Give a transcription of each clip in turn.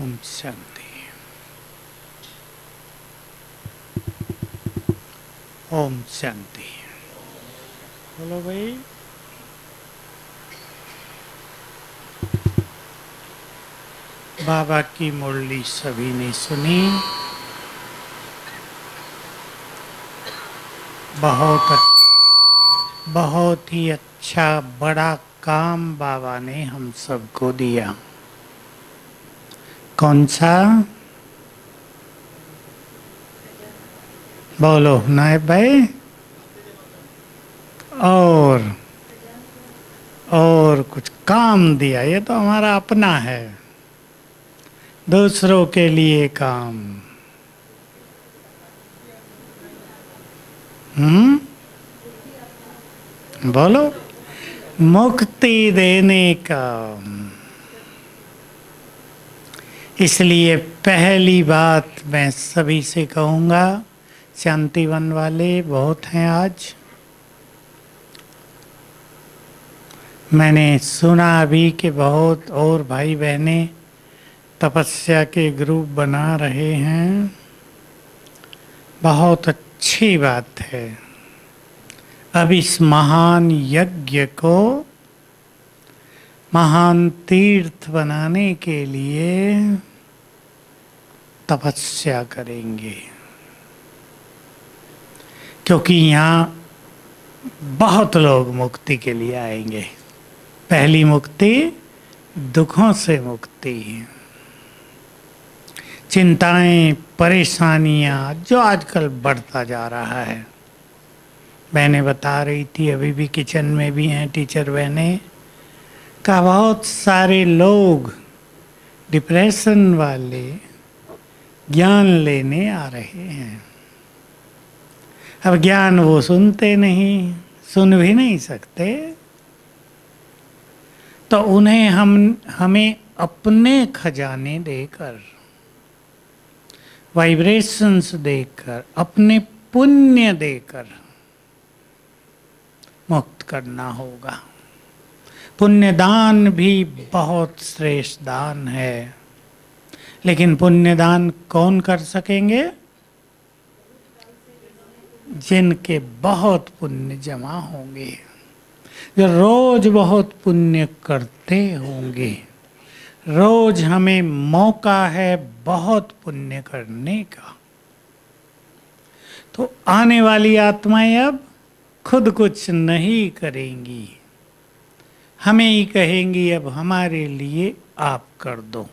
ओम शांति। ओम शांति। बोलो भाई। बाबा की मुरली सभी ने सुनी। बहुत ही अच्छा बड़ा काम बाबा ने हम सबको दिया। कौन सा? बोलो नायब भाई। और कुछ काम दिया। ये तो हमारा अपना है, दूसरों के लिए काम। बोलो मुक्ति देने का। इसलिए पहली बात मैं सभी से कहूँगा, शांतिवन वाले बहुत हैं आज। मैंने सुना अभी कि बहुत और भाई बहनें तपस्या के ग्रुप बना रहे हैं। बहुत अच्छी बात है। अब इस महान यज्ञ को महान तीर्थ बनाने के लिए तपस्या करेंगे, क्योंकि यहाँ बहुत लोग मुक्ति के लिए आएंगे। पहली मुक्ति दुखों से मुक्ति, चिंताएं परेशानियां जो आजकल बढ़ता जा रहा है। बहनें बता रही थी, अभी भी किचन में भी हैं टीचर बहनें का, बहुत सारे लोग डिप्रेशन वाले ज्ञान लेने आ रहे हैं। अब ज्ञान वो सुनते नहीं, सुन भी नहीं सकते, तो उन्हें हमें अपने खजाने देकर, वाइब्रेशंस देकर, अपने पुण्य देकर मुक्त करना होगा। पुण्य दान भी बहुत श्रेष्ठ दान है, लेकिन पुण्य दान कौन कर सकेंगे? जिनके बहुत पुण्य जमा होंगे, जो रोज बहुत पुण्य करते होंगे। रोज हमें मौका है बहुत पुण्य करने का। तो आने वाली आत्माएं अब खुद कुछ नहीं करेंगी, हमें ही कहेंगी अब हमारे लिए आप कर दो।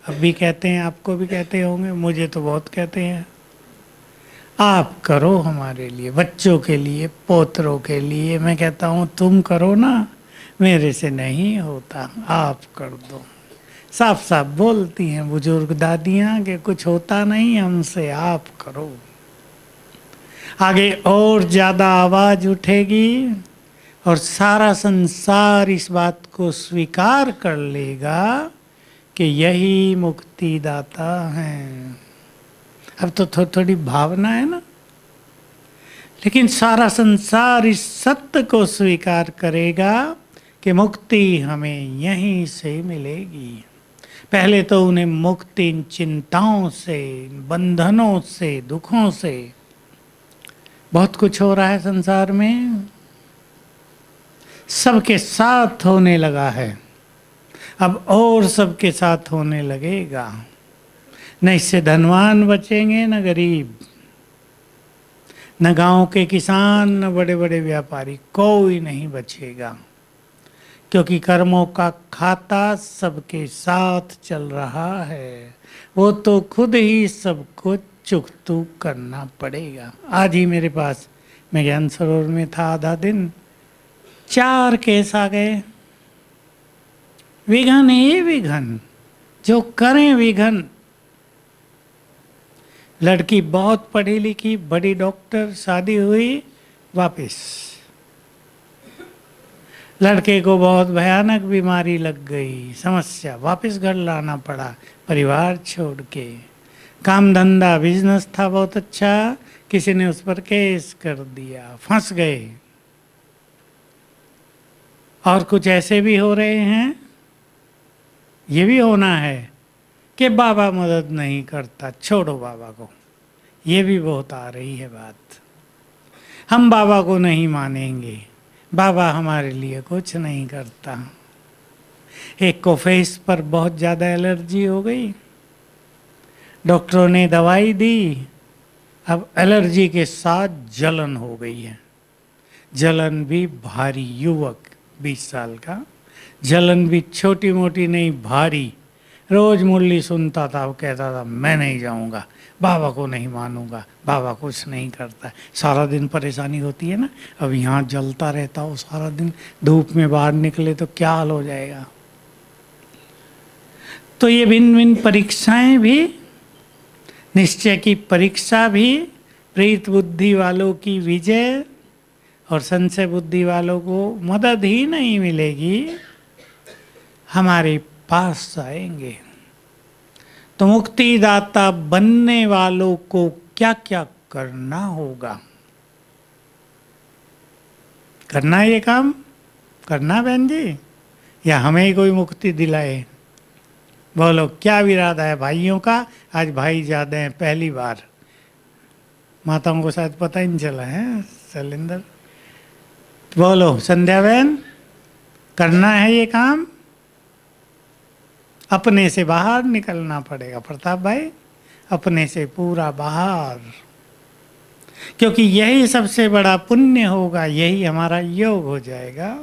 अब भी कहते हैं, आपको भी कहते होंगे, मुझे तो बहुत कहते हैं, आप करो हमारे लिए, बच्चों के लिए, पोतरों के लिए। मैं कहता हूँ तुम करो ना, मेरे से नहीं होता, आप कर दो। साफ साफ बोलती हैं बुजुर्ग दादियाँ कि कुछ होता नहीं हमसे, आप करो। आगे और ज़्यादा आवाज़ उठेगी और सारा संसार इस बात को स्वीकार कर लेगा कि यही मुक्तिदाता हैं। अब तो थोड़ी भावना है ना, लेकिन सारा संसार इस सत्य को स्वीकार करेगा कि मुक्ति हमें यहीं से मिलेगी। पहले तो उन्हें मुक्ति इन चिंताओं से, बंधनों से, दुखों से, बहुत कुछ हो रहा है संसार में, सबके साथ होने लगा है, अब और सबके साथ होने लगेगा। न इससे धनवान बचेंगे, न गरीब, न गांव के किसान, न बड़े बड़े व्यापारी, कोई नहीं बचेगा, क्योंकि कर्मों का खाता सबके साथ चल रहा है। वो तो खुद ही सबको चुकतू करना पड़ेगा। आज ही मेरे पास, मैं ज्ञान सरोवर में था आधा दिन, 4 केस आ गए। विघन ही विघन, जो करें विघन। लड़की बहुत पढ़ी लिखी, बड़ी डॉक्टर, शादी हुई, वापस। लड़के को बहुत भयानक बीमारी लग गई, समस्या, वापस घर लाना पड़ा परिवार छोड़ के। काम धंधा बिजनेस था बहुत अच्छा, किसी ने उस पर केस कर दिया, फंस गए। और कुछ ऐसे भी हो रहे हैं, ये भी होना है कि बाबा मदद नहीं करता, छोड़ो बाबा को। ये भी बहुत आ रही है बात। हम बाबा को नहीं मानेंगे, बाबा हमारे लिए कुछ नहीं करता। एक को फेस पर बहुत ज़्यादा एलर्जी हो गई, डॉक्टरों ने दवाई दी, अब एलर्जी के साथ जलन हो गई है। जलन भी भारी, युवक 20 साल का, जलन भी छोटी मोटी नहीं, भारी। रोज मुरली सुनता था, वो कहता था मैं नहीं जाऊंगा, बाबा को नहीं मानूंगा, बाबा कुछ नहीं करता। सारा दिन परेशानी होती है ना, अब यहाँ जलता रहता हो सारा दिन, धूप में बाहर निकले तो क्या हाल हो जाएगा। तो ये भिन्न भिन्न परीक्षाएं भी, निश्चय की परीक्षा भी, प्रीत बुद्धि वालों की विजय और संशय बुद्धि वालों को मदद ही नहीं मिलेगी, हमारे पास आएंगे। तो मुक्तिदाता बनने वालों को क्या क्या करना होगा? करना है ये काम, करना बहन जी, या हमें ही कोई मुक्ति दिलाए? बोलो क्या इरादा है भाइयों का? आज भाई ज़्यादा हैं, पहली बार। माताओं को शायद पता ही नहीं चला है। शैलेंद्र बोलो, संध्या बहन, करना है ये काम? अपने से बाहर निकलना पड़ेगा प्रताप भाई, अपने से पूरा बाहर, क्योंकि यही सबसे बड़ा पुण्य होगा, यही हमारा योग हो जाएगा।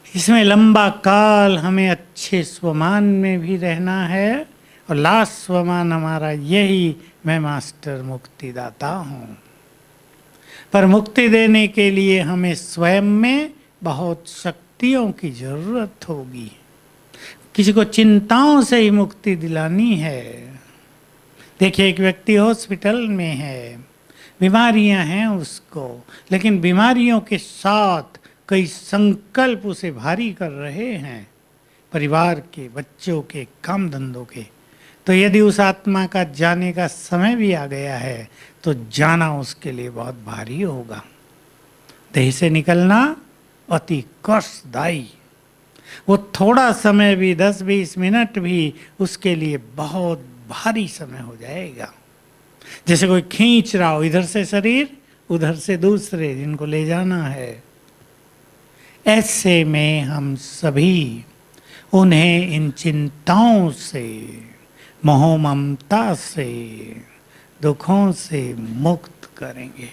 इसमें लंबा काल हमें अच्छे स्वमान में भी रहना है, और लास्ट स्वमान हमारा यही, मैं मास्टर मुक्तिदाता हूँ। पर मुक्ति देने के लिए हमें स्वयं में बहुत शक्तियों की जरूरत होगी। किसी को चिंताओं से ही मुक्ति दिलानी है। देखिए, एक व्यक्ति हॉस्पिटल में है, बीमारियां हैं उसको, लेकिन बीमारियों के साथ कई संकल्प उसे भारी कर रहे हैं, परिवार के, बच्चों के, काम धंधों के। तो यदि उस आत्मा का जाने का समय भी आ गया है तो जाना उसके लिए बहुत भारी होगा। देह से निकलना अति कष्टदायी। वो थोड़ा समय भी, 10-20 मिनट भी उसके लिए बहुत भारी समय हो जाएगा। जैसे कोई खींच रहा हो, इधर से शरीर, उधर से दूसरे जिनको ले जाना है। ऐसे में हम सभी उन्हें इन चिंताओं से, मोह ममता से, दुखों से मुक्त करेंगे।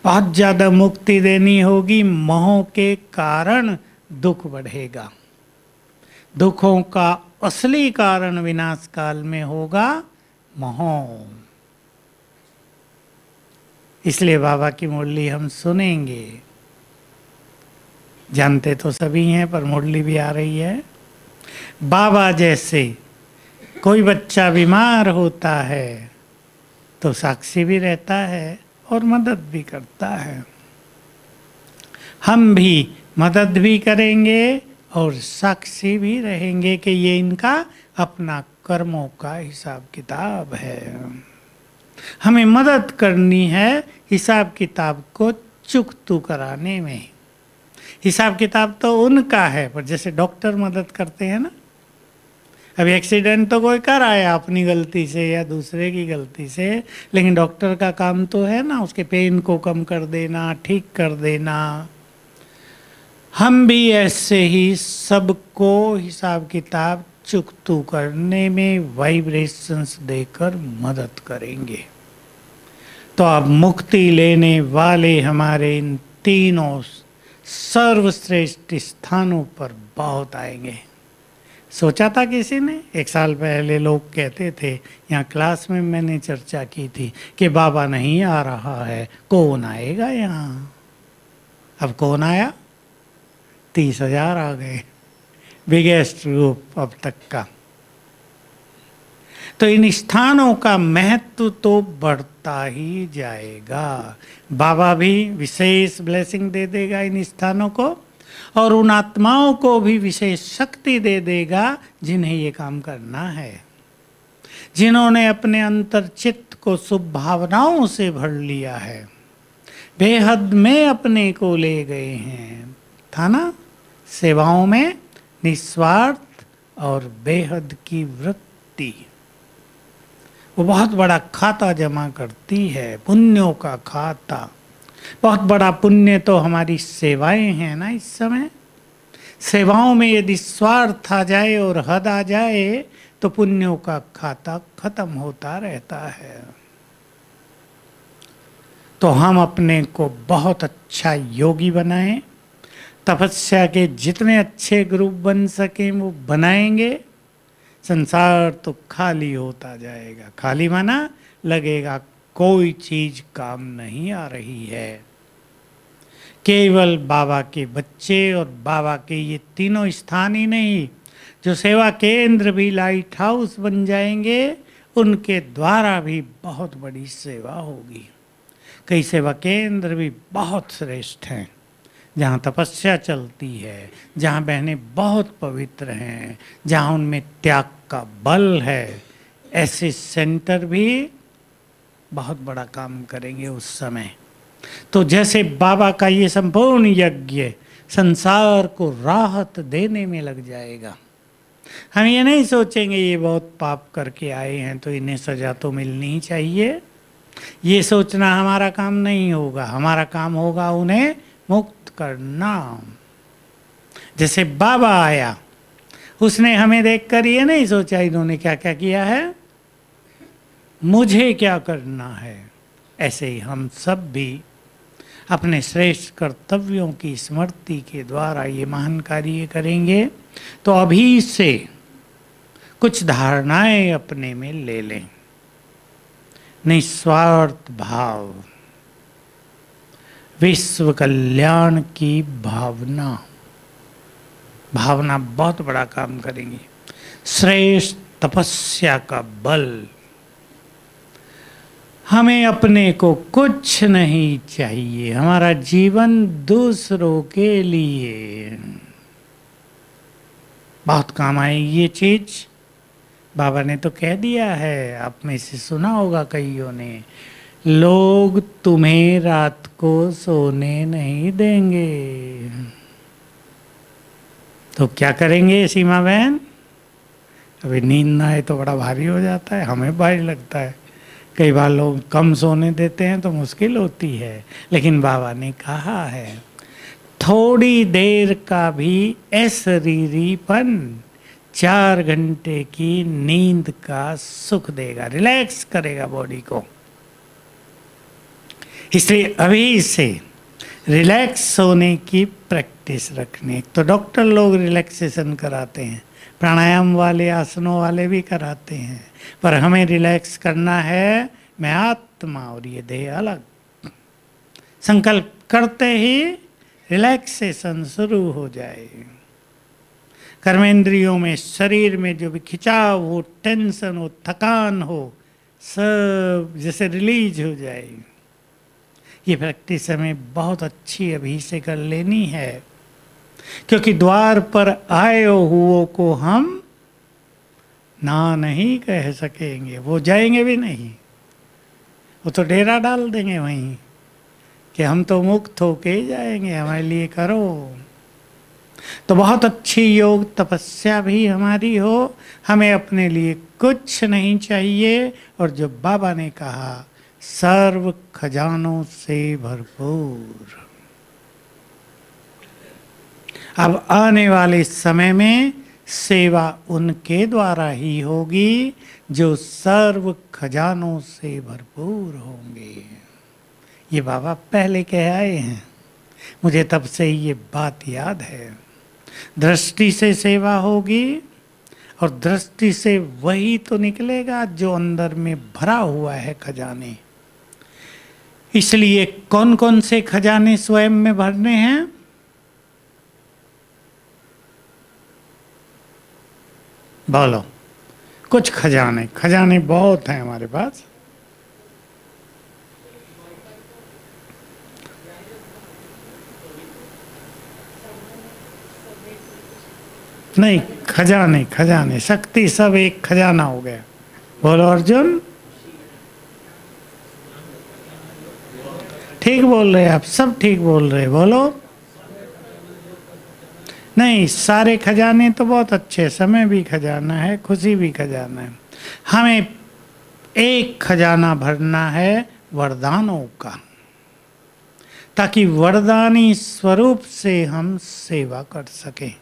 बहुत ज़्यादा मुक्ति देनी होगी। मोह के कारण दुख बढ़ेगा। दुखों का असली कारण विनाश काल में होगा मोह। इसलिए बाबा की मुरली हम सुनेंगे। जानते तो सभी हैं, पर मुरली भी आ रही है। बाबा जैसे कोई बच्चा बीमार होता है तो साक्षी भी रहता है और मदद भी करता है। हम भी मदद भी करेंगे और साक्षी भी रहेंगे कि ये इनका अपना कर्मों का हिसाब किताब है। हमें मदद करनी है हिसाब किताब को चुकतू कराने में। हिसाब किताब तो उनका है, पर जैसे डॉक्टर मदद करते हैं ना, अभी एक्सीडेंट तो कोई कर आया अपनी गलती से या दूसरे की गलती से, लेकिन डॉक्टर का काम तो है ना उसके पेन को कम कर देना, ठीक कर देना। हम भी ऐसे ही सबको हिसाब किताब चुकतू करने में वाइब्रेशंस देकर मदद करेंगे। तो अब मुक्ति लेने वाले हमारे इन तीनों सर्वश्रेष्ठ स्थानों पर बहुत आएंगे। सोचा था किसी ने? 1 साल पहले लोग कहते थे, यहाँ क्लास में मैंने चर्चा की थी कि बाबा नहीं आ रहा है, कौन आएगा यहाँ? अब कौन आया? 30,000 आ गए, बिगेस्ट ग्रुप अब तक का। तो इन स्थानों का महत्व तो बढ़ता ही जाएगा। बाबा भी विशेष ब्लेसिंग दे देगा इन स्थानों को, और उन आत्माओं को भी विशेष शक्ति दे देगा जिन्हें ये काम करना है, जिन्होंने अपने अंतर चित्त को शुभ भावनाओं से भर लिया है, बेहद में अपने को ले गए हैं। था ना? सेवाओं में निस्वार्थ और बेहद की वृत्ति, वो बहुत बड़ा खाता जमा करती है, पुण्यों का खाता। बहुत बड़ा पुण्य तो हमारी सेवाएं हैं ना। इस समय सेवाओं में यदि स्वार्थ आ जाए और हद आ जाए तो पुण्यों का खाता खत्म होता रहता है। तो हम अपने को बहुत अच्छा योगी बनाएं, तपस्या के जितने अच्छे ग्रुप बन सकें वो बनाएंगे। संसार तो खाली होता जाएगा। खाली माना लगेगा कोई चीज काम नहीं आ रही है। केवल बाबा के बच्चे और बाबा के ये तीनों स्थान ही नहीं, जो सेवा केंद्र भी लाइट हाउस बन जाएंगे, उनके द्वारा भी बहुत बड़ी सेवा होगी। कई सेवा केंद्र भी बहुत श्रेष्ठ हैं, जहाँ तपस्या चलती है, जहाँ बहनें बहुत पवित्र हैं, जहाँ उनमें त्याग का बल है। ऐसे सेंटर भी बहुत बड़ा काम करेंगे उस समय। तो जैसे बाबा का ये संपूर्ण यज्ञ संसार को राहत देने में लग जाएगा। हम ये नहीं सोचेंगे ये बहुत पाप करके आए हैं तो इन्हें सजा तो मिलनी ही चाहिए। ये सोचना हमारा काम नहीं होगा। हमारा काम होगा उन्हें मुक्त करना। जैसे बाबा आया, उसने हमें देखकर ये नहीं सोचा इन्होंने क्या क्या किया है, मुझे क्या करना है। ऐसे ही हम सब भी अपने श्रेष्ठ कर्तव्यों की स्मृति के द्वारा ये महान कार्य करेंगे। तो अभी से कुछ धारणाएं अपने में ले लें। निस्वार्थ भाव, विश्व कल्याण की भावना बहुत बड़ा काम करेंगी। श्रेष्ठ तपस्या का बल। हमें अपने को कुछ नहीं चाहिए। हमारा जीवन दूसरों के लिए बहुत काम आएगी ये चीज। बाबा ने तो कह दिया है, आप में से सुना होगा कईयों ने, लोग तुम्हें रात को सोने नहीं देंगे। तो क्या करेंगे सीमा बहन? अभी नींद ना आए तो बड़ा भारी हो जाता है, हमें भारी लगता है। कई बार लोग कम सोने देते हैं तो मुश्किल होती है, लेकिन बाबा ने कहा है थोड़ी देर का भी अशरीरीपन 4 घंटे की नींद का सुख देगा, रिलैक्स करेगा बॉडी को। इसलिए अभी से रिलैक्स होने की प्रैक्टिस रखनी। तो डॉक्टर लोग रिलैक्सेशन कराते हैं, प्राणायाम वाले, आसनों वाले भी कराते हैं, पर हमें रिलैक्स करना है। मैं आत्मा और ये देह अलग। संकल्प करते ही रिलैक्सेशन शुरू हो जाए। कर्मेंद्रियों में, शरीर में जो भी खिंचाव हो, टेंशन हो, थकान हो, सब जैसे रिलीज हो जाए। ये प्रैक्टिस हमें बहुत अच्छी अभी से कर लेनी है, क्योंकि द्वार पर आए हुओं को हम ना नहीं कह सकेंगे। वो जाएंगे भी नहीं, वो तो डेरा डाल देंगे वहीं कि हम तो मुक्त होके जाएंगे, हमारे लिए करो। तो बहुत अच्छी योग तपस्या भी हमारी हो। हमें अपने लिए कुछ नहीं चाहिए, और जो बाबा ने कहा सर्व खजानों से भरपूर। अब आने वाले समय में सेवा उनके द्वारा ही होगी जो सर्व खजानों से भरपूर होंगे। ये बाबा पहले कह आए हैं, मुझे तब से ये बात याद है। दृष्टि से सेवा होगी, और दृष्टि से वही तो निकलेगा जो अंदर में भरा हुआ है खजाने। इसलिए कौन कौन से खजाने स्वयं में भरने हैं? बोलो। कुछ खजाने बहुत हैं हमारे पास। नहीं, खजाने शक्ति सब एक खजाना हो गया। बोलो अर्जुन। ठीक बोल रहे आप, सब ठीक बोल रहे। बोलो। नहीं, सारे खजाने तो बहुत अच्छे, समय भी खजाना है, खुशी भी खजाना है। हमें एक खजाना भरना है वरदानों का, ताकि वरदानी स्वरूप से हम सेवा कर सकें।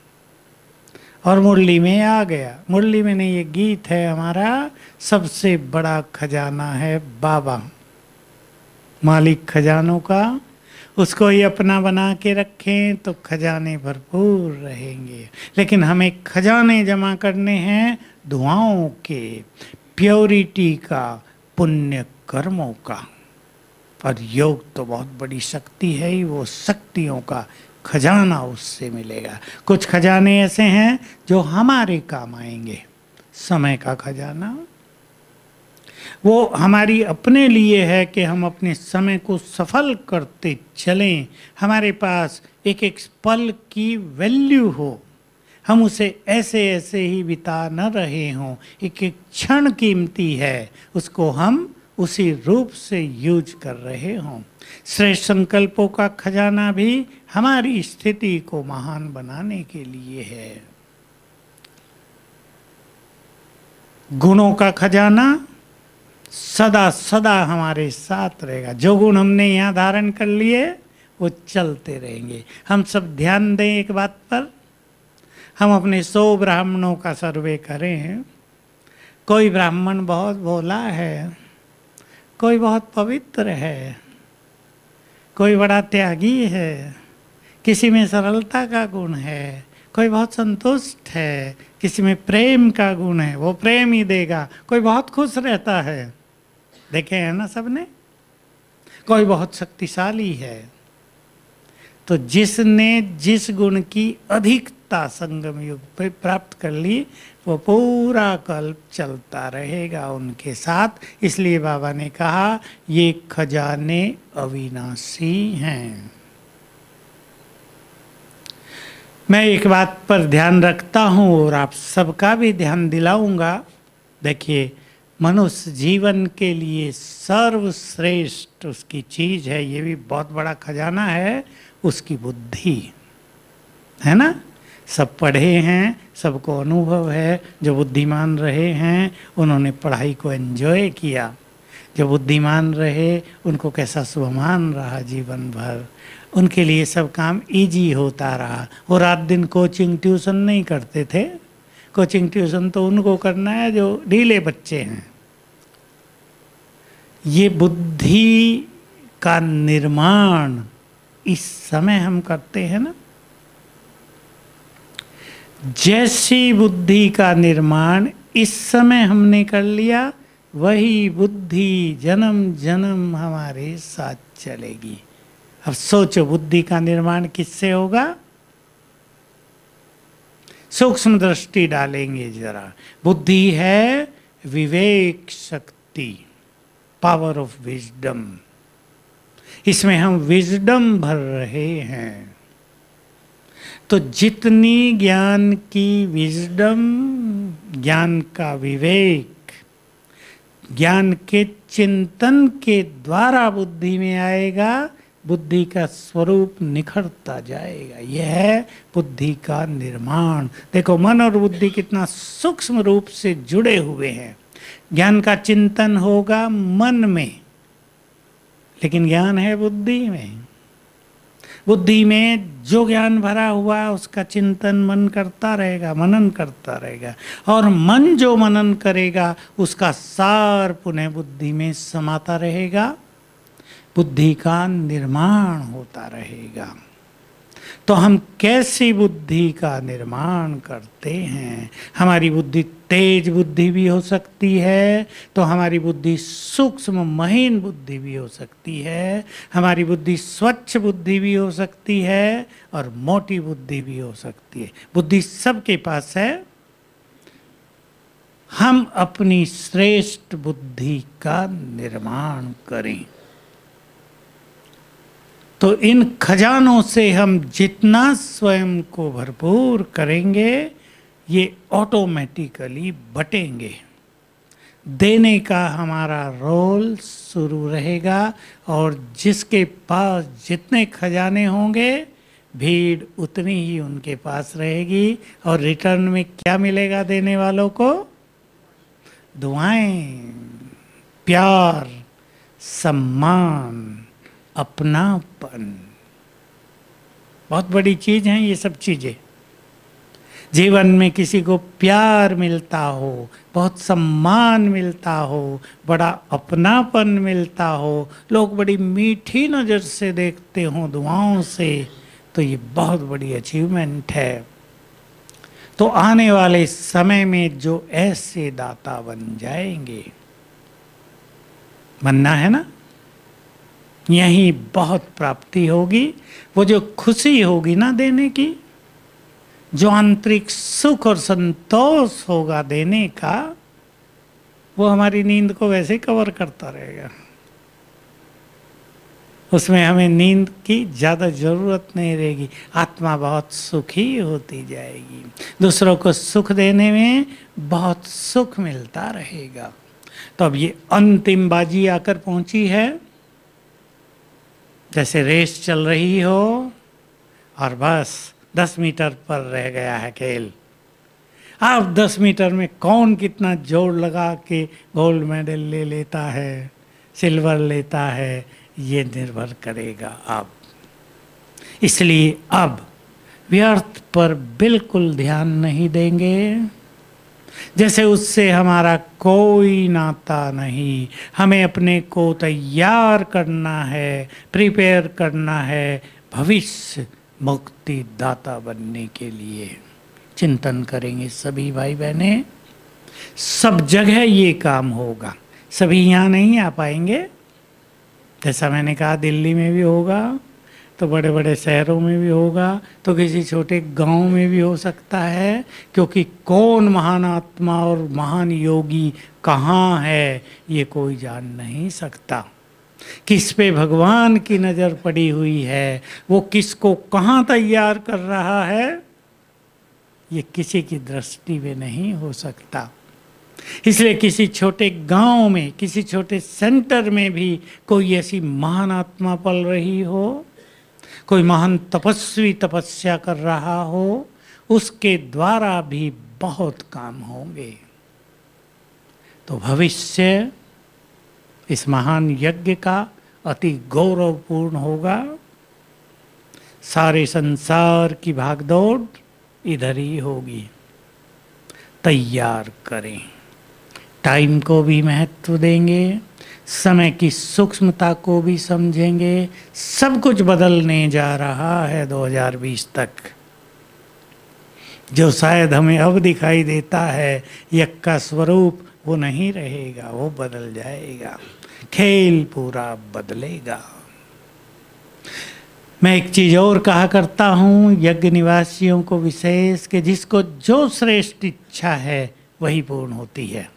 और मुरली में आ गया, मुरली में नहीं, ये गीत है हमारा, सबसे बड़ा खजाना है बाबा, मालिक खजानों का, उसको ही अपना बना के रखें तो खजाने भरपूर रहेंगे। लेकिन हमें खजाने जमा करने हैं दुआओं के, प्योरिटी का, पुण्य कर्मों का। और योग तो बहुत बड़ी शक्ति है ही, वो शक्तियों का खजाना उससे मिलेगा। कुछ खजाने ऐसे हैं जो हमारे काम आएंगे। समय का खजाना वो हमारी अपने लिए है कि हम अपने समय को सफल करते चलें, हमारे पास एक एक पल की वैल्यू हो, हम उसे ऐसे ऐसे ही बिता न रहे हों, एक एक क्षण कीमती है, उसको हम उसी रूप से यूज कर रहे हों। श्रेष्ठ संकल्पों का खजाना भी हमारी स्थिति को महान बनाने के लिए है। गुणों का खजाना सदा सदा हमारे साथ रहेगा। जो गुण हमने यहाँ धारण कर लिए वो चलते रहेंगे। हम सब ध्यान दें एक बात पर, हम अपने 100 ब्राह्मणों का सर्वे करें। कोई ब्राह्मण बहुत भोला है, कोई बहुत पवित्र है, कोई बड़ा त्यागी है, किसी में सरलता का गुण है, कोई बहुत संतुष्ट है, किसी में प्रेम का गुण है, वो प्रेम ही देगा। कोई बहुत खुश रहता है, देखे हैं ना सबने। कोई बहुत शक्तिशाली है। तो जिसने जिस गुण की अधिकता संगम युग पे प्राप्त कर ली, वो पूरा कल्प चलता रहेगा उनके साथ। इसलिए बाबा ने कहा ये खजाने अविनाशी हैं। मैं एक बात पर ध्यान रखता हूँ और आप सबका भी ध्यान दिलाऊंगा। देखिए, मनुष्य जीवन के लिए सर्वश्रेष्ठ उसकी चीज है, ये भी बहुत बड़ा खजाना है, उसकी बुद्धि है ना। सब पढ़े हैं, सबको अनुभव है। जो बुद्धिमान रहे हैं उन्होंने पढ़ाई को एंजॉय किया। जो बुद्धिमान रहे उनको कैसा शुभमान रहा जीवन भर, उनके लिए सब काम इजी होता रहा। वो रात दिन कोचिंग ट्यूशन नहीं करते थे। कोचिंग ट्यूशन तो उनको करना है जो ढीले बच्चे हैं। ये बुद्धि का निर्माण इस समय हम करते हैं ना। जैसी बुद्धि का निर्माण इस समय हमने कर लिया, वही बुद्धि जन्म जन्म हमारे साथ चलेगी। अब सोचो, बुद्धि का निर्माण किससे होगा? सूक्ष्म दृष्टि डालेंगे जरा। बुद्धि है विवेक शक्ति, पावर ऑफ विजडम। इसमें हम विजडम भर रहे हैं। तो जितनी ज्ञान की विजडम, ज्ञान का विवेक, ज्ञान के चिंतन के द्वारा बुद्धि में आएगा, बुद्धि का स्वरूप निखरता जाएगा। यह है बुद्धि का निर्माण। देखो, मन और बुद्धि कितना सूक्ष्म रूप से जुड़े हुए हैं। ज्ञान का चिंतन होगा मन में, लेकिन ज्ञान है बुद्धि में। बुद्धि में जो ज्ञान भरा हुआ उसका चिंतन मन करता रहेगा, मनन करता रहेगा। और मन जो मनन करेगा उसका सार पुनः बुद्धि में समाता रहेगा, बुद्धि का निर्माण होता रहेगा। तो हम कैसी बुद्धि का निर्माण करते हैं? हमारी बुद्धि तेज बुद्धि भी हो सकती है, तो हमारी बुद्धि सूक्ष्म महीन बुद्धि भी हो सकती है, हमारी बुद्धि स्वच्छ बुद्धि भी हो सकती है, और मोटी बुद्धि भी हो सकती है। बुद्धि सबके पास है। हम अपनी श्रेष्ठ बुद्धि का निर्माण करें। तो इन खजानों से हम जितना स्वयं को भरपूर करेंगे, ये ऑटोमेटिकली बटेंगे। देने का हमारा रोल शुरू रहेगा, और जिसके पास जितने खजाने होंगे भीड़ उतनी ही उनके पास रहेगी और रिटर्न में क्या मिलेगा देने वालों को? दुआएं, प्यार, सम्मान, अपनापन। बहुत बड़ी चीज है ये सब चीजें। जीवन में किसी को प्यार मिलता हो, बहुत सम्मान मिलता हो, बड़ा अपनापन मिलता हो, लोग बड़ी मीठी नज़र से देखते हों दुआओं से, तो ये बहुत बड़ी अचीवमेंट है। तो आने वाले समय में जो ऐसे दाता बन जाएंगे, बनना है ना, यही बहुत प्राप्ति होगी। वो जो खुशी होगी ना देने की, जो आंतरिक सुख और संतोष होगा देने का, वो हमारी नींद को वैसे कवर करता रहेगा। उसमें हमें नींद की ज़्यादा ज़रूरत नहीं रहेगी। आत्मा बहुत सुखी होती जाएगी, दूसरों को सुख देने में बहुत सुख मिलता रहेगा। तो अब ये अंतिम बाजी आकर पहुंची है। जैसे रेस चल रही हो और बस 10 मीटर पर रह गया है खेल। अब 10 मीटर में कौन कितना जोर लगा के गोल्ड मेडल ले लेता है, सिल्वर लेता है, ये निर्भर करेगा अब। इसलिए अब व्यर्थ पर बिल्कुल ध्यान नहीं देंगे। जैसे उससे हमारा कोई नाता नहीं। हमें अपने को तैयार करना है, प्रिपेयर करना है भविष्य मुक्ति दाता बनने के लिए। चिंतन करेंगे सभी भाई बहने। सब जगह ये काम होगा, सभी यहाँ नहीं आ पाएंगे। जैसा मैंने कहा दिल्ली में भी होगा, तो बड़े बड़े शहरों में भी होगा, तो किसी छोटे गांव में भी हो सकता है। क्योंकि कौन महान आत्मा और महान योगी कहाँ है ये कोई जान नहीं सकता। किस पे भगवान की नज़र पड़ी हुई है, वो किसको कहाँ तैयार कर रहा है, ये किसी की दृष्टि में नहीं हो सकता। इसलिए किसी छोटे गांव में, किसी छोटे सेंटर में भी कोई ऐसी महान आत्मा पल रही हो, कोई महान तपस्वी तपस्या कर रहा हो, उसके द्वारा भी बहुत काम होंगे। तो भविष्य इस महान यज्ञ का अति गौरवपूर्ण होगा। सारे संसार की भागदौड़ इधर ही होगी। तैयार करें, टाइम को भी महत्व देंगे, समय की सूक्ष्मता को भी समझेंगे। सब कुछ बदलने जा रहा है 2020 तक। जो शायद हमें अब दिखाई देता है यज्ञ का स्वरूप, वो नहीं रहेगा, वो बदल जाएगा। खेल पूरा बदलेगा। मैं एक चीज और कहा करता हूँ यज्ञ निवासियों को विशेष, कि जिसको जो श्रेष्ठ इच्छा है वही पूर्ण होती है।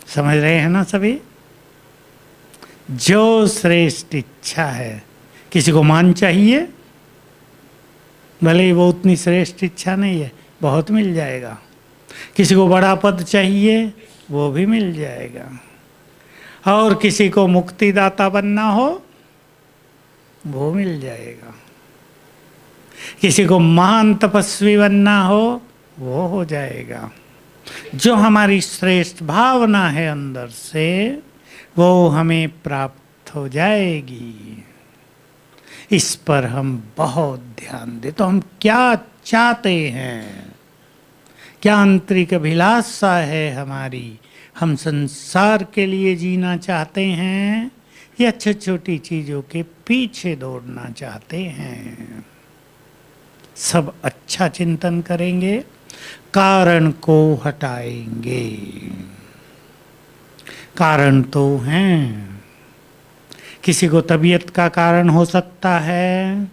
समझ रहे हैं ना सभी? जो श्रेष्ठ इच्छा है, किसी को मान चाहिए, भले ही वो उतनी श्रेष्ठ इच्छा नहीं है, बहुत मिल जाएगा। किसी को बड़ा पद चाहिए, वो भी मिल जाएगा। और किसी को मुक्तिदाता बनना हो, वो मिल जाएगा। किसी को महान तपस्वी बनना हो, वो हो जाएगा। जो हमारी श्रेष्ठ भावना है अंदर से, वो हमें प्राप्त हो जाएगी। इस पर हम बहुत ध्यान दें। तो हम क्या चाहते हैं, क्या आंतरिक अभिलाषा है हमारी? हम संसार के लिए जीना चाहते हैं या छोटी चीज़ों के पीछे दौड़ना चाहते हैं? सब अच्छा चिंतन करेंगे, कारण को हटाएंगे। कारण तो हैं, किसी को तबीयत का कारण हो सकता है,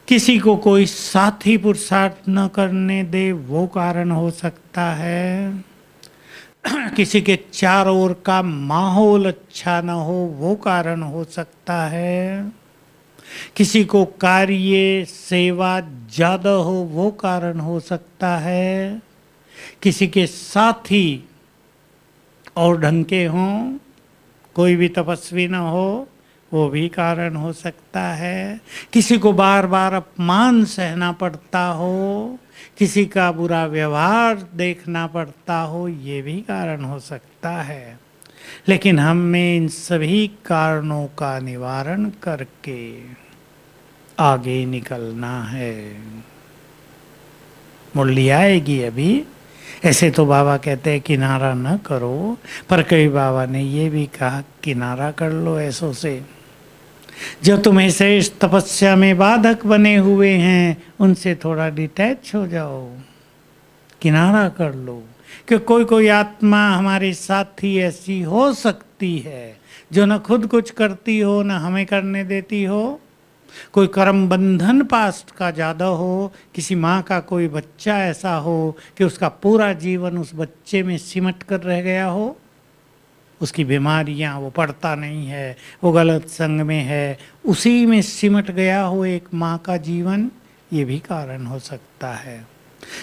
किसी को कोई साथी पुरुषार्थ न करने दे वो कारण हो सकता है, किसी के चारों ओर का माहौल अच्छा न हो वो कारण हो सकता है, किसी को कार्य सेवा ज़्यादा हो वो कारण हो सकता है, किसी के साथी और ढंग के हों, कोई भी तपस्वी ना हो वो भी कारण हो सकता है। किसी को बार बार अपमान सहना पड़ता हो, किसी का बुरा व्यवहार देखना पड़ता हो, ये भी कारण हो सकता है। लेकिन हमें इन सभी कारणों का निवारण करके आगे निकलना है। मुरली आएगी अभी। ऐसे तो बाबा कहते हैं किनारा न करो, पर कई बाबा ने ये भी कहा किनारा कर लो ऐसों से जो तुम्हें शेष तपस्या में बाधक बने हुए हैं, उनसे थोड़ा डिटैच हो जाओ, किनारा कर लो। कि कोई कोई आत्मा हमारे साथ ही ऐसी हो सकती है जो न खुद कुछ करती हो न हमें करने देती हो। कोई कर्म बंधन पास्ट का ज़्यादा हो, किसी माँ का कोई बच्चा ऐसा हो कि उसका पूरा जीवन उस बच्चे में सिमट कर रह गया हो, उसकी बीमारियाँ, वो पढ़ता नहीं है, वो गलत संग में है, उसी में सिमट गया हो एक माँ का जीवन, ये भी कारण हो सकता है।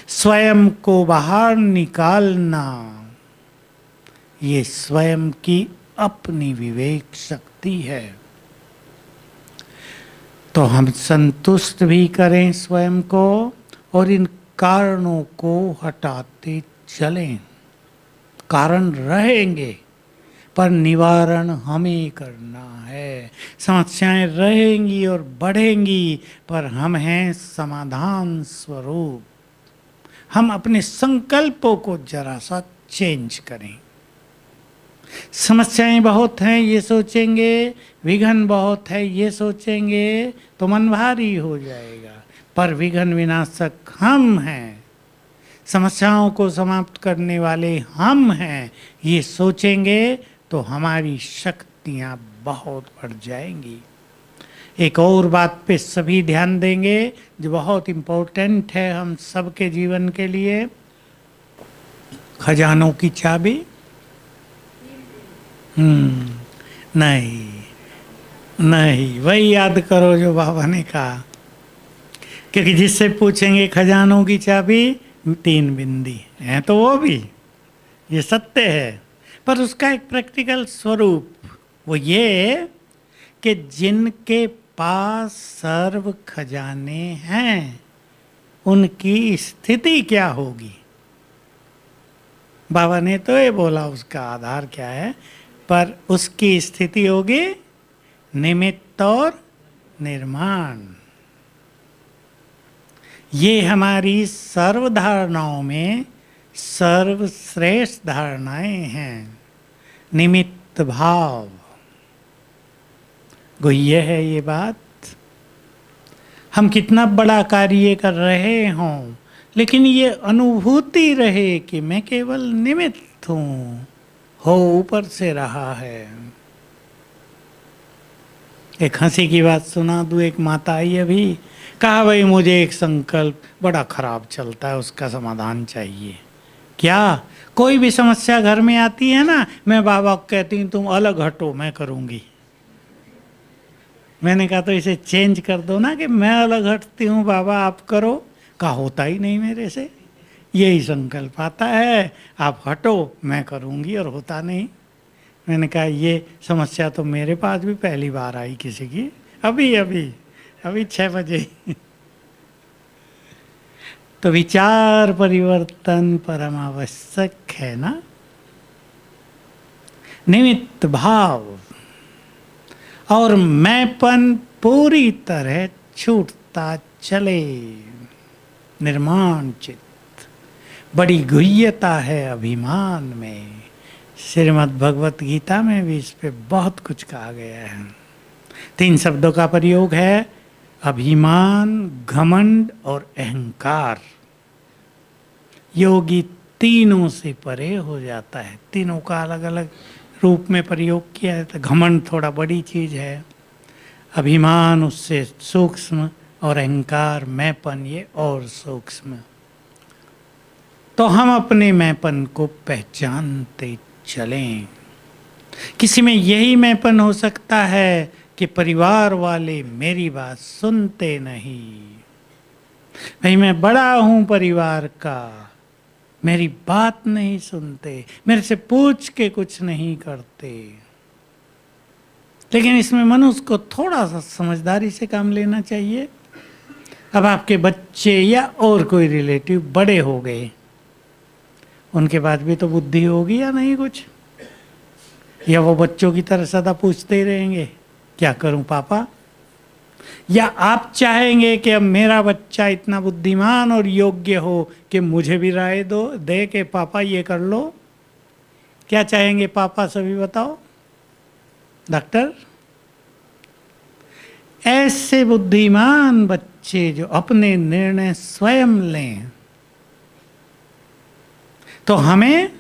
स्वयं को बाहर निकालना ये स्वयं की अपनी विवेक शक्ति है। तो हम संतुष्ट भी करें स्वयं को और इन कारणों को हटाते चलें। कारण रहेंगे पर निवारण हमें करना है। समस्याएं रहेंगी और बढ़ेंगी पर हम हैं समाधान स्वरूप। हम अपने संकल्पों को जरा सा चेंज करें। समस्याएं बहुत हैं ये सोचेंगे, विघ्न बहुत है ये सोचेंगे तो मन भारी हो जाएगा। पर विघ्न विनाशक हम हैं, समस्याओं को समाप्त करने वाले हम हैं, ये सोचेंगे तो हमारी शक्तियां बहुत बढ़ जाएंगी। एक और बात पे सभी ध्यान देंगे जो बहुत इम्पोर्टेंट है हम सबके जीवन के लिए। खजानों की चाबी नहीं, नहीं, वही याद करो जो बाबा ने कहा, क्योंकि जिससे पूछेंगे खजानों की चाबी 3 बिंदी है तो वो भी ये सत्य है, पर उसका एक प्रैक्टिकल स्वरूप वो ये कि जिनके पास सर्व खजाने हैं उनकी स्थिति क्या होगी। बाबा ने तो ये बोला उसका आधार क्या है, पर उसकी स्थिति होगी निमित्त और निर्माण। ये हमारी सर्व धारणाओं में सर्वश्रेष्ठ धारणाएं हैं। निमित्त भाव गुह्य है ये बात। हम कितना बड़ा कार्य कर रहे हों लेकिन ये अनुभूति रहे कि मैं केवल निमित्त हूँ, हो ऊपर से रहा है। एक हंसी की बात सुना दूँ। एक माता आई अभी, कहा भाई मुझे एक संकल्प बड़ा खराब चलता है उसका समाधान चाहिए। क्या? कोई भी समस्या घर में आती है ना, मैं बाबा को कहती हूँ तुम अलग हटो मैं करूँगी। मैंने कहा तो इसे चेंज कर दो ना कि मैं अलग हटती हूँ बाबा आप करो। कहा होता ही नहीं मेरे से, यही संकल्प आता है आप हटो मैं करूँगी और होता नहीं। मैंने कहा ये समस्या तो मेरे पास भी पहली बार आई किसी की, अभी 6 बजे। तो विचार परिवर्तन परम आवश्यक है ना। निमित्त भाव और मैंपन पूरी तरह छूटता चले। निर्माण चित्त बड़ी गुह्यता है अभिमान में। श्रीमद् भगवत गीता में भी इस पे बहुत कुछ कहा गया है। 3 शब्दों का प्रयोग है, अभिमान, घमंड और अहंकार। योगी तीनों से परे हो जाता है। तीनों का अलग अलग रूप में प्रयोग किया है। तो घमंड थोड़ा बड़ी चीज़ है, अभिमान उससे सूक्ष्म और अहंकार मैंपन ये और सूक्ष्म। तो हम अपने मैंपन को पहचानते चलें। किसी में यही मैंपन हो सकता है कि परिवार वाले मेरी बात सुनते नहीं। भाई मैं बड़ा हूँ परिवार का, मेरी बात नहीं सुनते, मेरे से पूछ के कुछ नहीं करते। लेकिन इसमें मनुष्य को थोड़ा सा समझदारी से काम लेना चाहिए। अब आपके बच्चे या और कोई रिलेटिव बड़े हो गए, उनके बाद भी तो बुद्धि होगी या नहीं कुछ? या वो बच्चों की तरह सदा पूछते ही रहेंगे क्या करूं पापा? या आप चाहेंगे कि अब मेरा बच्चा इतना बुद्धिमान और योग्य हो कि मुझे भी राय दे कि पापा ये कर लो? क्या चाहेंगे पापा, सभी बताओ डॉक्टर? ऐसे बुद्धिमान बच्चे जो अपने निर्णय स्वयं लें, तो हमें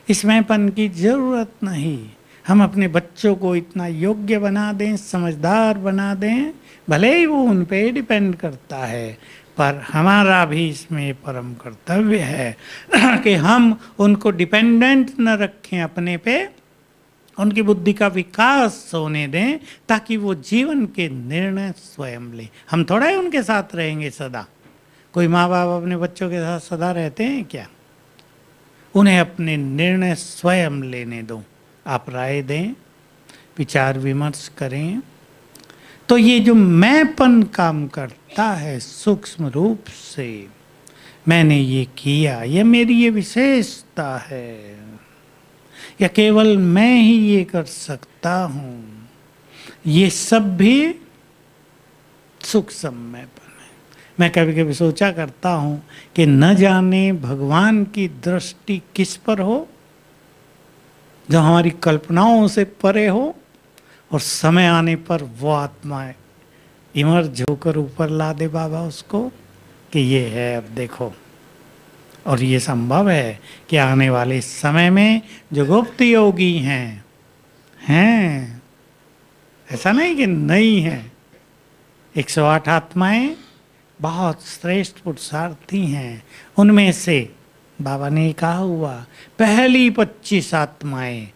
इसमेंपन की जरूरत नहीं। हम अपने बच्चों को इतना योग्य बना दें, समझदार बना दें, भले ही वो उन पे डिपेंड करता है, पर हमारा भी इसमें परम कर्तव्य है कि हम उनको डिपेंडेंट न रखें अपने पे, उनकी बुद्धि का विकास होने दें ताकि वो जीवन के निर्णय स्वयं लें। हम थोड़ा ही उनके साथ रहेंगे सदा। कोई माँ बाप अपने बच्चों के साथ सदा रहते हैं क्या? उन्हें अपने निर्णय स्वयं लेने दो। आप राय दें, विचार विमर्श करें, तो ये जो मैंपन काम करता है सूक्ष्म रूप से, मैंने ये किया, ये मेरी ये विशेषता है, या केवल मैं ही ये कर सकता हूँ, ये सब भी सूक्ष्म मैंपन है। मैं कभी कभी सोचा करता हूँ कि न जाने भगवान की दृष्टि किस पर हो, जो हमारी कल्पनाओं से परे हो, और समय आने पर वो आत्मा इमर्ज होकर ऊपर ला दे बाबा उसको कि ये है, अब देखो। और ये संभव है कि आने वाले समय में जो गुप्त योगी हैं, ऐसा नहीं कि नहीं है। 108 आत्माएं बहुत श्रेष्ठ पुरुषार्थी हैं। उनमें से बाबा ने कहा हुआ पहली 25 आत्माएं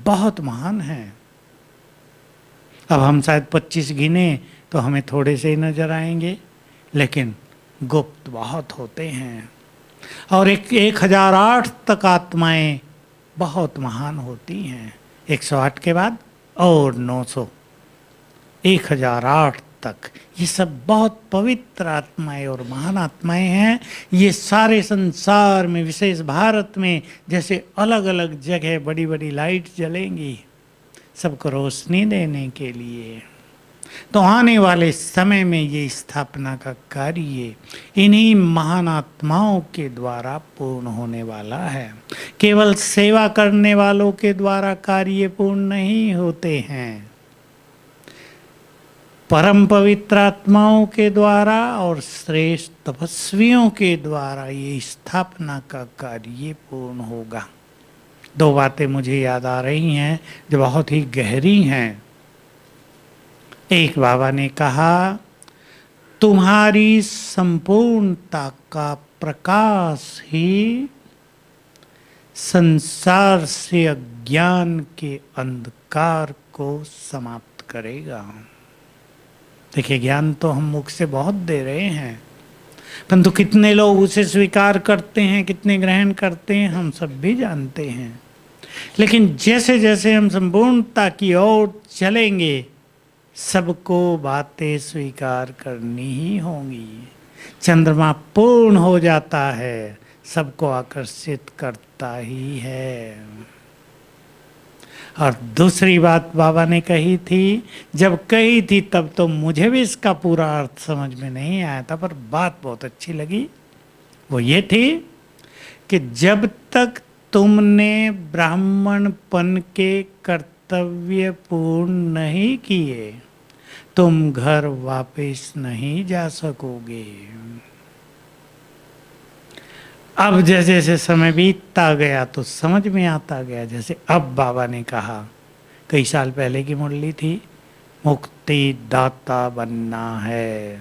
बहुत महान हैं। अब हम शायद 25 गिने तो हमें थोड़े से ही नजर आएंगे, लेकिन गुप्त बहुत होते हैं। और 1008 तक आत्माएं बहुत महान होती हैं। 108 के बाद और 900, 1008 तक, ये सब बहुत पवित्र आत्माएं और महान आत्माएं हैं। ये सारे संसार में, विशेष भारत में, जैसे अलग अलग जगह बड़ी बड़ी लाइट जलेंगी सबको रोशनी देने के लिए, तो आने वाले समय में ये स्थापना का कार्य इन्हीं महान आत्माओं के द्वारा पूर्ण होने वाला है। केवल सेवा करने वालों के द्वारा कार्य पूर्ण नहीं होते हैं, परम पवित्र आत्माओं के द्वारा और श्रेष्ठ तपस्वियों के द्वारा ये स्थापना का कार्य पूर्ण होगा। दो बातें मुझे याद आ रही हैं जो बहुत ही गहरी हैं। एक बाबा ने कहा, तुम्हारी संपूर्णता का प्रकाश ही संसार से अज्ञान के अंधकार को समाप्त करेगा। देखिए, ज्ञान तो हम मुख से बहुत दे रहे हैं, परंतु कितने लोग उसे स्वीकार करते हैं, कितने ग्रहण करते हैं, हम सब भी जानते हैं। लेकिन जैसे जैसे हम संपूर्णता की ओर चलेंगे, सबको बातें स्वीकार करनी ही होंगी। चंद्रमा पूर्ण हो जाता है, सबको आकर्षित करता ही है। और दूसरी बात बाबा ने कही थी, जब कही थी तब तो मुझे भी इसका पूरा अर्थ समझ में नहीं आया था, पर बात बहुत अच्छी लगी। वो ये थी कि जब तक तुमने ब्राह्मणपन के कर्तव्य पूर्ण नहीं किए, तुम घर वापस नहीं जा सकोगे। अब जैसे जैसे समय बीतता गया तो समझ में आता गया। जैसे अब बाबा ने कहा, कई साल पहले की मुरली थी, मुक्ति दाता बनना है,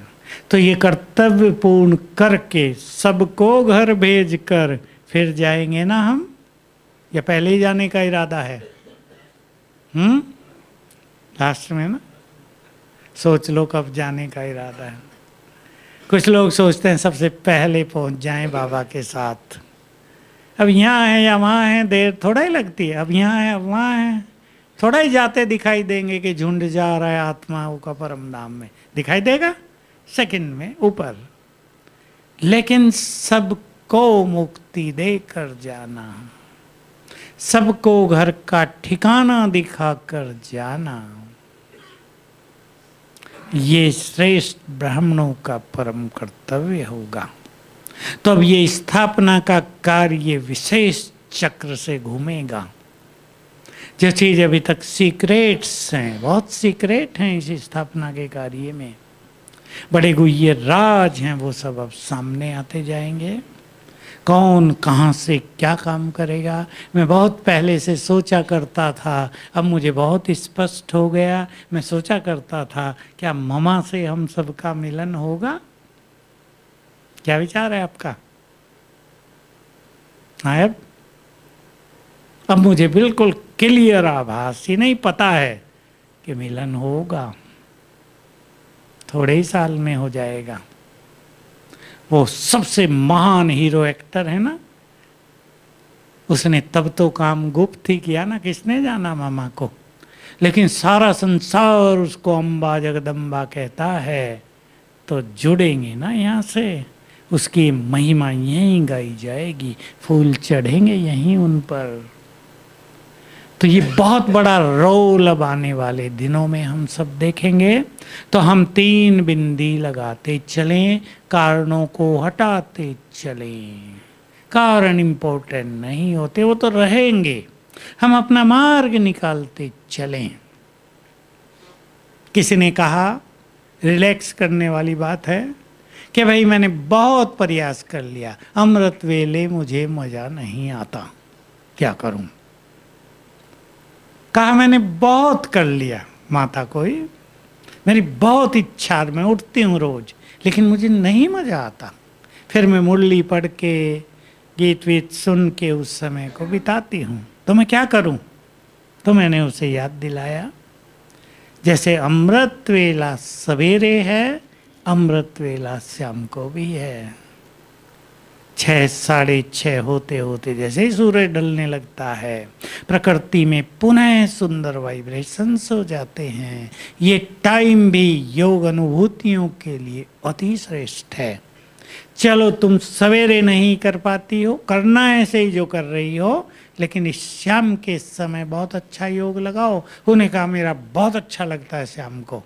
तो ये कर्तव्य पूर्ण करके सबको घर भेजकर फिर जाएंगे ना हम, या पहले ही जाने का इरादा है? लास्ट में ना, सोच लो कब जाने का इरादा है। कुछ लोग सोचते हैं सबसे पहले पहुंच जाएं बाबा के साथ। अब यहाँ है या वहाँ है, देर थोड़ा ही लगती है। अब यहाँ है, अब वहाँ है, थोड़ा ही जाते दिखाई देंगे कि झुंड जा रहा है आत्माओं का परम धाम में, दिखाई देगा सेकंड में ऊपर, लेकिन सबको मुक्ति देकर जाना, सबको घर का ठिकाना दिखाकर जाना, ये श्रेष्ठ ब्राह्मणों का परम कर्तव्य होगा। तो अब ये स्थापना का कार्य विशेष चक्र से घूमेगा। जो चीज अभी तक सीक्रेट्स हैं, बहुत सीक्रेट हैं इस स्थापना के कार्य में, बड़े गुह्य राज हैं, वो सब अब सामने आते जाएंगे। कौन कहाँ से क्या काम करेगा, मैं बहुत पहले से सोचा करता था, अब मुझे बहुत स्पष्ट हो गया। मैं सोचा करता था क्या ममा से हम सबका मिलन होगा, क्या विचार है आपका? अब मुझे बिल्कुल क्लियर आभास ही नहीं पता है कि मिलन होगा, थोड़े ही साल में हो जाएगा। वो सबसे महान हीरो एक्टर है ना, उसने तब तो काम गुप्त ही किया ना, किसने जाना मामा को, लेकिन सारा संसार उसको अम्बा जगदम्बा कहता है, तो जुड़ेंगे ना यहाँ से, उसकी महिमा यहीं गाई जाएगी, फूल चढ़ेंगे यहीं उन पर। तो ये बहुत बड़ा रोल अब आने वाले दिनों में हम सब देखेंगे। तो हम 3 बिंदी लगाते चलें, कारणों को हटाते चलें। कारण इम्पोर्टेंट नहीं होते, वो तो रहेंगे, हम अपना मार्ग निकालते चलें। किसी ने कहा, रिलैक्स करने वाली बात है कि भाई मैंने बहुत प्रयास कर लिया, अमृत वेले मुझे मजा नहीं आता, क्या करूं? कहा मैंने बहुत कर लिया माता कोई, मेरी बहुत इच्छा, मैं उठती हूँ रोज, लेकिन मुझे नहीं मजा आता। फिर मैं मुरली पढ़ के गीत वीत सुन के उस समय को बिताती हूँ, तो मैं क्या करूँ? तो मैंने उसे याद दिलाया, जैसे अमृत वेला सवेरे है, अमृत वेला शाम को भी है। 6 साढ़े 6 होते होते जैसे ही सूरज ढलने लगता है, प्रकृति में पुनः सुंदर वाइब्रेशंस हो जाते हैं। ये टाइम भी योग अनुभूतियों के लिए अति श्रेष्ठ है। चलो तुम सवेरे नहीं कर पाती हो, करना ऐसे ही जो कर रही हो, लेकिन इस शाम के समय बहुत अच्छा योग लगाओ। उन्हें कहा मेरा बहुत अच्छा लगता है शाम को।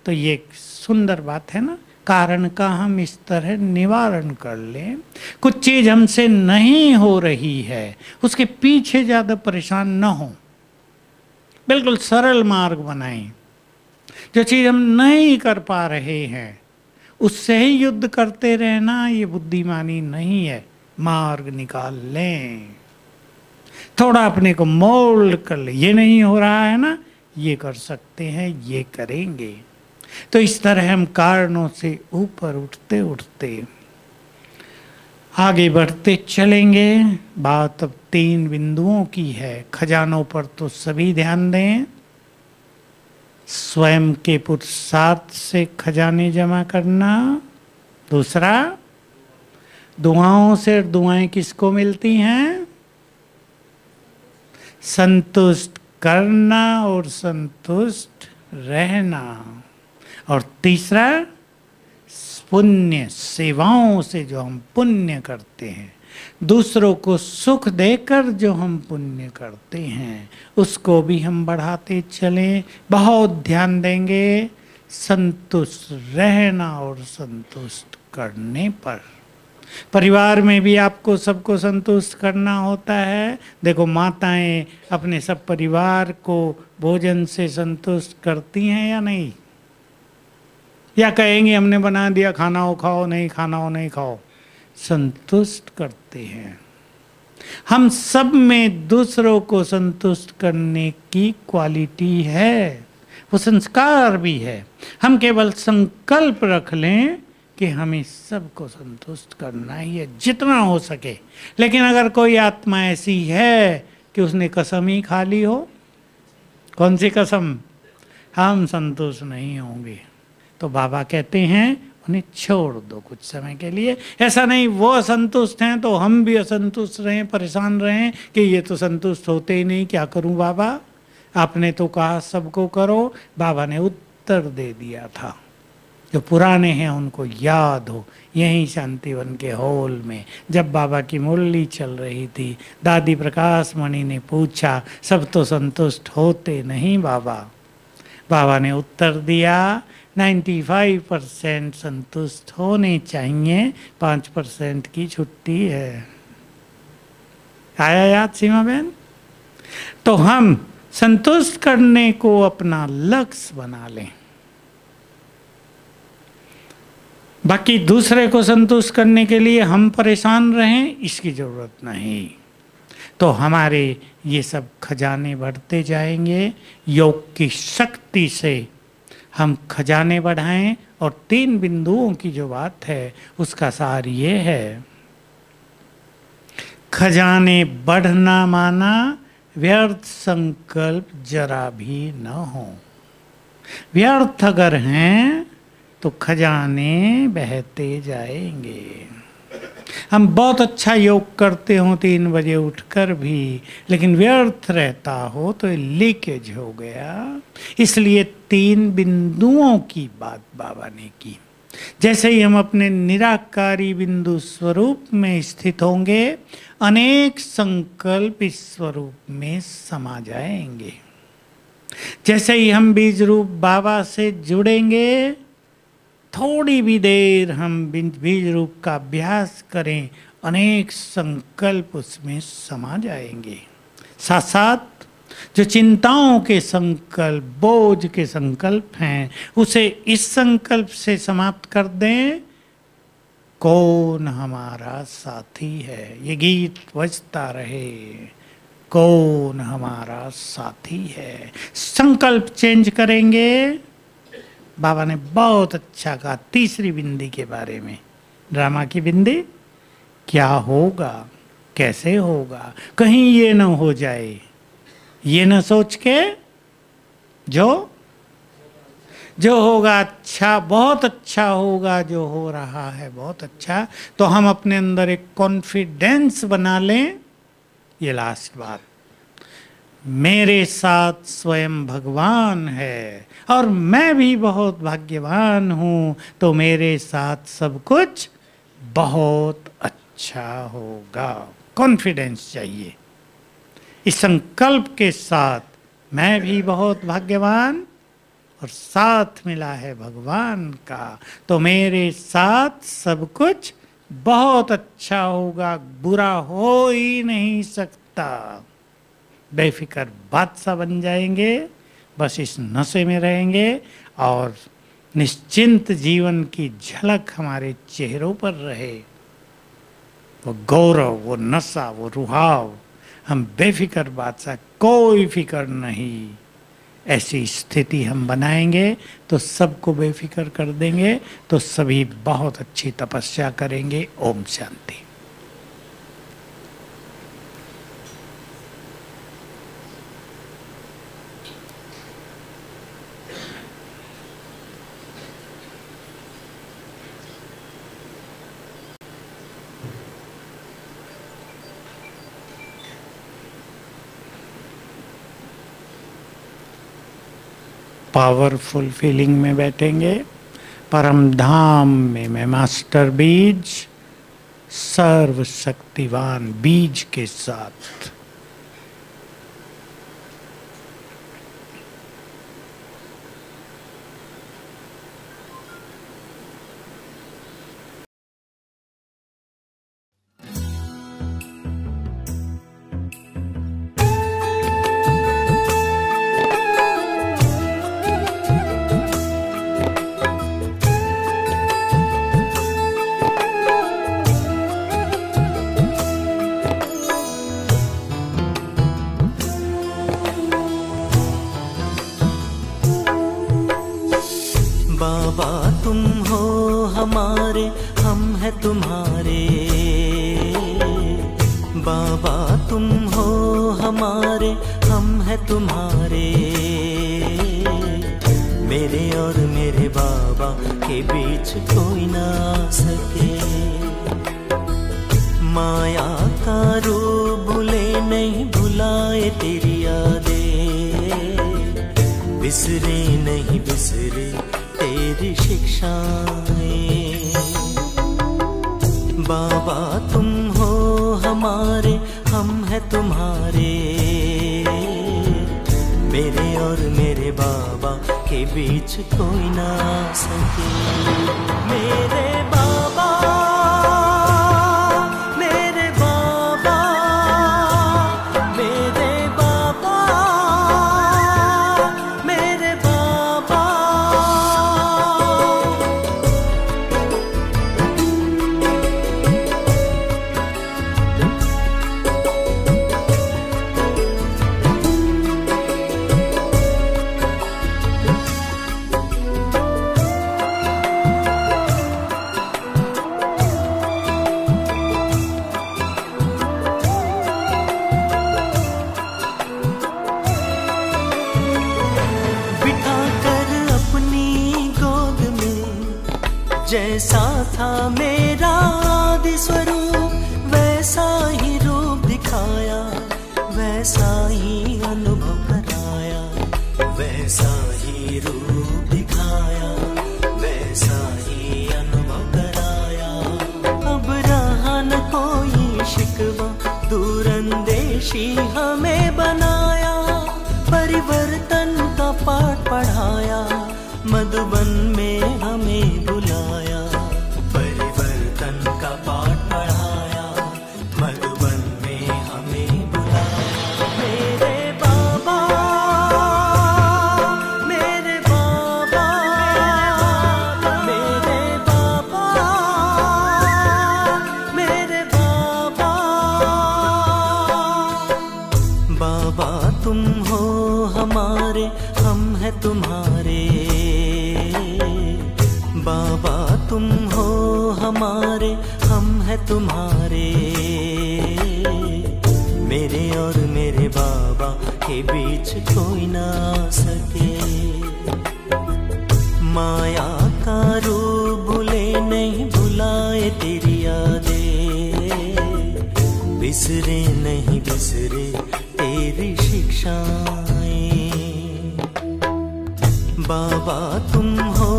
तो ये सुंदर बात है ना, कारण का हम इस तरह निवारण कर लें। कुछ चीज हमसे नहीं हो रही है, उसके पीछे ज्यादा परेशान न हो, बिल्कुल सरल मार्ग बनाएं। जो चीज हम नहीं कर पा रहे हैं उससे ही युद्ध करते रहना, ये बुद्धिमानी नहीं है। मार्ग निकाल लें, थोड़ा अपने को मोल्ड कर ले। ये नहीं हो रहा है ना, ये कर सकते हैं, ये करेंगे। तो इस तरह हम कारणों से ऊपर उठते उठते आगे बढ़ते चलेंगे। बात अब 3 बिंदुओं की है। खजानों पर तो सभी ध्यान दें, स्वयं के पुरुषार्थ से खजाने जमा करना। दूसरा, दुआओं से दुआएं किसको मिलती हैं? संतुष्ट करना और संतुष्ट रहना। और तीसरा, पुण्य सेवाओं से जो हम पुण्य करते हैं, दूसरों को सुख देकर जो हम पुण्य करते हैं, उसको भी हम बढ़ाते चलें। बहुत ध्यान देंगे संतुष्ट रहना और संतुष्ट करने पर। परिवार में भी आपको सबको संतुष्ट करना होता है। देखो, माताएं अपने सब परिवार को भोजन से संतुष्ट करती हैं या नहीं? या कहेंगे हमने बना दिया, खाना हो खाओ, नहीं खाना हो नहीं खाओ। संतुष्ट करते हैं। हम सब में दूसरों को संतुष्ट करने की क्वालिटी है, वो संस्कार भी है। हम केवल संकल्प रख लें कि हमें सबको संतुष्ट करना ही है जितना हो सके। लेकिन अगर कोई आत्मा ऐसी है कि उसने कसम ही खा ली हो, कौन सी कसम? हम संतुष्ट नहीं होंगे, तो बाबा कहते हैं उन्हें छोड़ दो कुछ समय के लिए। ऐसा नहीं वो असंतुष्ट हैं तो हम भी असंतुष्ट रहें, परेशान रहें कि ये तो संतुष्ट होते ही नहीं, क्या करूं बाबा? आपने तो कहा सबको करो, बाबा ने उत्तर दे दिया था। जो पुराने हैं उनको याद हो, यहीं शांतिवन के हॉल में जब बाबा की मुरली चल रही थी, दादी प्रकाश मणि ने पूछा सब तो संतुष्ट होते नहीं बाबा। बाबा ने उत्तर दिया 95% संतुष्ट होने चाहिए, 5% की छुट्टी है। आया याद सीमा बहन? तो हम संतुष्ट करने को अपना लक्ष्य बना लें, बाकी दूसरे को संतुष्ट करने के लिए हम परेशान रहें इसकी जरूरत नहीं। तो हमारे ये सब खजाने बढ़ते जाएंगे। योग की शक्ति से हम खजाने बढ़ाएं। और 3 बिंदुओं की जो बात है उसका सार ये है, खजाने बढ़ना माना व्यर्थ संकल्प जरा भी न हो। व्यर्थ अगर हैं तो खजाने बहते जाएंगे। हम बहुत अच्छा योग करते हो 3 बजे उठकर भी, लेकिन व्यर्थ रहता हो तो लीकेज हो गया। इसलिए 3 बिंदुओं की बात बाबा ने की। जैसे ही हम अपने निराकारी बिंदु स्वरूप में स्थित होंगे, अनेक संकल्प इस स्वरूप में समा जाएंगे। जैसे ही हम बीज रूप बाबा से जुड़ेंगे, थोड़ी भी देर हम बीज रूप का अभ्यास करें, अनेक संकल्प उसमें समा जाएंगे। साथ साथ जो चिंताओं के संकल्प, बोझ के संकल्प हैं, उसे इस संकल्प से समाप्त कर दें, कौन हमारा साथी है। ये गीत बजता रहे, कौन हमारा साथी है। संकल्प चेंज करेंगे। बाबा ने बहुत अच्छा कहा 3री बिंदी के बारे में, ड्रामा की बिंदी। क्या होगा, कैसे होगा, कहीं ये न हो जाए, ये न सोच के जो होगा अच्छा, बहुत अच्छा होगा, जो हो रहा है बहुत अच्छा। तो हम अपने अंदर एक कॉन्फिडेंस बना लें। ये लास्ट बात, मेरे साथ स्वयं भगवान है और मैं भी बहुत भाग्यवान हूँ, तो मेरे साथ सब कुछ बहुत अच्छा होगा। कॉन्फिडेंस चाहिए। इस संकल्प के साथ मैं भी बहुत भाग्यवान और साथ मिला है भगवान का, तो मेरे साथ सब कुछ बहुत अच्छा होगा, बुरा हो ही नहीं सकता। बेफिक्र बादशाह बन जाएंगे, बस इस नशे में रहेंगे और निश्चिंत जीवन की झलक हमारे चेहरों पर रहे। वो गौरव, वो नशा, वो रुहाव, हम बेफिक्र बादशाह, कोई फिक्र नहीं। ऐसी स्थिति हम बनाएंगे तो सबको बेफिक्र कर देंगे, तो सभी बहुत अच्छी तपस्या करेंगे। ओम शांति। पावरफुल फीलिंग में बैठेंगे। परम धाम में मैं मास्टर बीज, सर्वशक्तिवान बीज के साथ बाबा तुम हो हमारे, हम हैं तुम्हारे। बाबा तुम हो हमारे, हम हैं तुम्हारे। मेरे और मेरे बाबा के बीच कोई ना आ सके। माया का रूप भूले नहीं भुलाए तेरी यादें। बिसरे नहीं बिसरे तेरी शिक्षाएं। बाबा तुम हो हमारे, हम हैं तुम्हारे। मेरे और मेरे बाबा के बीच कोई ना सके। मेरे बाबा, मेरे बाबा, मेरे बाबा, मेरे बाबा। जैसा था मेरा आदि स्वरूप, वैसा ही रूप दिखाया, वैसा ही अनुभव कराया, वैसा ही रूप दिखाया, वैसा ही अनुभव कराया। अब रहा न कोई शिकवा, दूरंदेशी हमें बनाया, परिवर्तन का पाठ पढ़ाया, मधुबन में हमें बुलाया, परिवर्तन का पाठ पढ़ाया, मधुबन में हमें बुलाया। मेरे बाबा, मेरे बाबा, मेरे बाबा, मेरे बाबा। बाबा तुम हो हमारे, हम हैं तुम्हारे। बाबा तुम हो हमारे, हम हैं तुम्हारे। मेरे और मेरे बाबा के बीच कोई ना सके। माया का रूप भूले नहीं भुलाए तेरी यादें, बिसरे नहीं बिसरे तेरी शिक्षाएं। बाबा तुम हो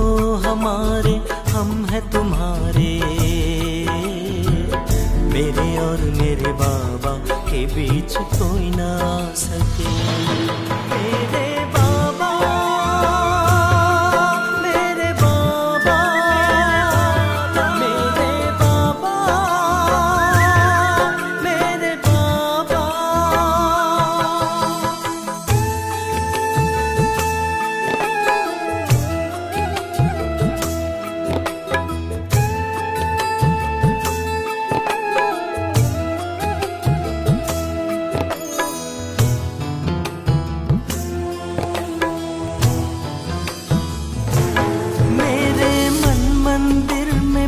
हमारे, हम हैं तुम्हारे। मेरे और मेरे बाबा के बीच कोई ना सके। मेरे बाबा, मेरे बाबा, मेरे बाबा, मेरे बाबा।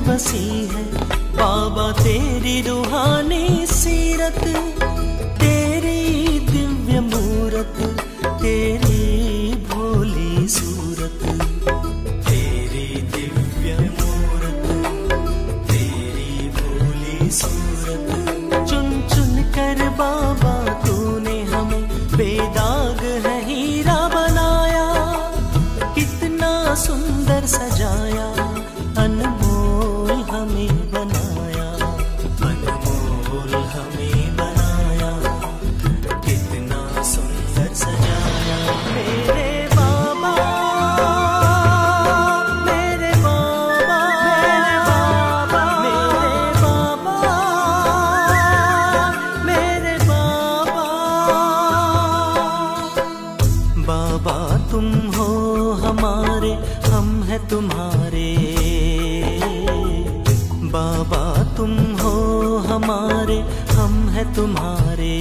बसी है बाबा तेरी रूहानी सीरत, तेरी दिव्य मूरत, तेरी भोली सूरत, तेरी दिव्य मूरत, तेरी भोली सूरत। चुन चुन कर बाबा तूने हमें बेदाग है हीरा बनाया, कितना सुंदर सजाया, अनमोल हमें बनाया, अनमोल हमें बनाया, कितना सुंदर सजाया। मेरे बाबा, मेरे बाबा, मेरे बाबा, मेरे बाबा, मेरे बाबा। बाबा तुम हो हमारे, हम हैं तुम्हारे। बाबा तुम हो हमारे, हम हैं तुम्हारे।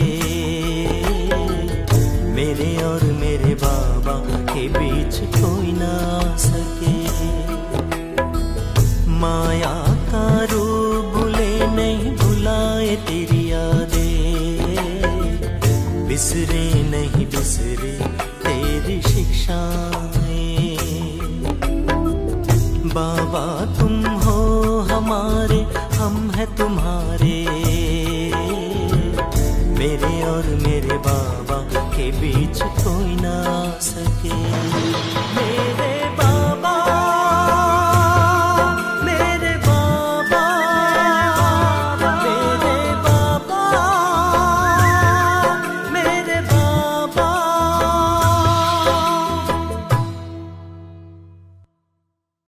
मेरे और मेरे बाबा के बीच कोई ना सके। माया का रूप भूले नहीं भुलाए तेरी यादें, बिसरे नहीं बिसरे तेरी शिक्षाएं। बाबा तुम हो हमारे, हम हैं तुम्हारे। मेरे और मेरे बाबा के बीच कोई ना आ सके।